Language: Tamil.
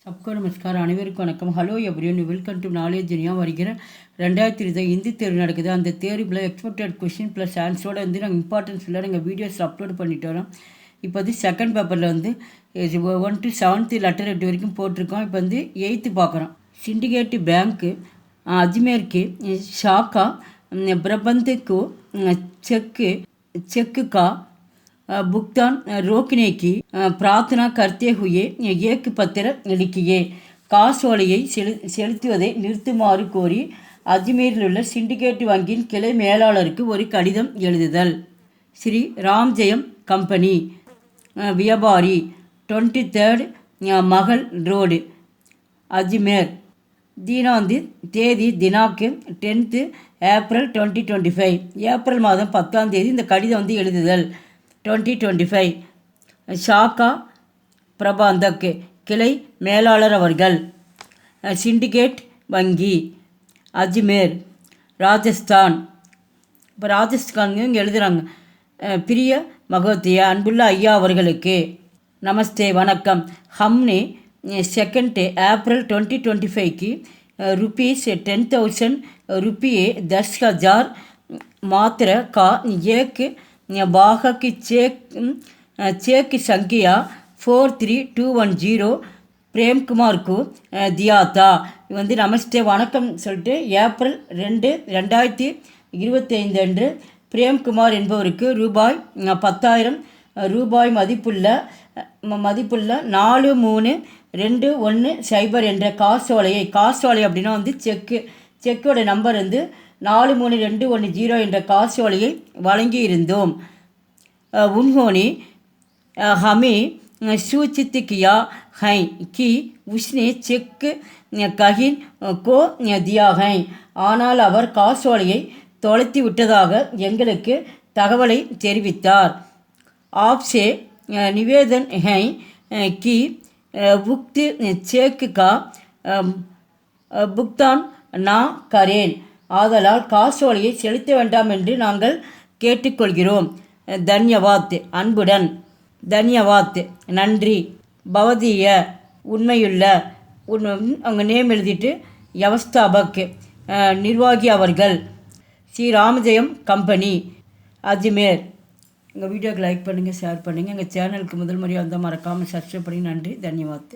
सबको नमस्कार அனைவருக்கும் வணக்கம். Hello everyone, welcome to Knowledge Genia. வருகிற 2020 இந்தி தேர்வு நடக்குது. அந்த தேர்வில் எக்ஸ்பெக்டட் கொஷின் ப்ளஸ் ஆன்சரோட வந்து நாங்கள் இம்பார்ட்டன்ஸ் இல்லை நாங்கள் வீடியோஸ் அப்லோட் பண்ணிட்டு வரோம். இப்போ வந்து செகண்ட் பேப்பரில் வந்து 1 to 7th லெட்டர் 8 வரைக்கும் போட்டிருக்கோம். இப்போ வந்து 8th பார்க்குறோம். சிண்டிகேட் பேங்க்கு அஜ்மேர்க்கு ஷாக்கா பிரபந்துக்கு चेक का भुगतान रोकने की प्रार्थना करते हुए एक पत्र लिखिए. காசோலையை செலுத்துவதை நிறுத்துமாறு கோரி அஜ்மீரில் உள்ள சிண்டிகேட் வங்கியின் கிளை மேலாளருக்கு ஒரு கடிதம் எழுதுதல். ஸ்ரீ ராம்ஜெயம் கம்பெனி வியாபாரி 23 மகள் ரோடு அஜ்மேர். தீனாந்து தேதி தினாக்கு 10th ஏப்ரல் 2025. ஏப்ரல் மாதம் 10ஆம் தேதி இந்த கடிதம் வந்து எழுதுதல் 2025. ஷாக்கா பிரபாந்தக் கிளை மேலாளர் அவர்கள். சிண்டிகேட் வங்கி அஜ்மேர் ராஜஸ்தான். இப்போ ராஜஸ்தான் இங்கே எழுதுகிறாங்க. பிரிய மகோத்தியா அன்புள்ள ஐயா அவர்களுக்கு நமஸ்தே வணக்கம். ஹம்னே 2 अप्रैल 2025 की ₹10,000 10,000 मात्रा का एक भाग की चेक संख्या 43210 प्रेम कुमार को दिया था. வந்து நமஸ்தே வணக்கம் சொல்லிட்டு ஏப்ரல் 2 2025 அன்று பிரேம்குமார் என்பவருக்கு ₹10,000 மதிப்புள்ள 4321 என்ற காசோலை அப்படின்னா வந்து செக்கோட நம்பர் வந்து 43210 என்ற காசோலையை வழங்கியிருந்தோம். उन्होंने हमें सूचित किया है कि उसने चेक कहीं को दिया है. ஆனால் அவர் காசோலையை தொலைத்து விட்டதாக எங்களுக்கு தகவலை தெரிவித்தார். आपसे निवेदन है कि उक्त चेक का भुगतान ना करें. ஆதலால் காசோலையை செலுத்த வேண்டாம் என்று நாங்கள் கேட்டுக்கொள்கிறோம். தன்யவாத் அன்புடன். தன்யவாத் நன்றி. பவதிய உண்மையுள்ள அவங்க நேம் எழுதிட்டு யவஸ்தாபக் நிர்வாகி அவர்கள். ஸ்ரீ ராமஜெயம் கம்பெனி அஜ்மேர். எங்கள் வீடியோக்கு லைக் பண்ணுங்கள், ஷேர் பண்ணுங்கள். எங்கள் சேனலுக்கு முதல் முறையாக வந்தால் மறக்காமல் சப்ஸ்கிரைப் பண்ணி. நன்றி. தன்யவாத்.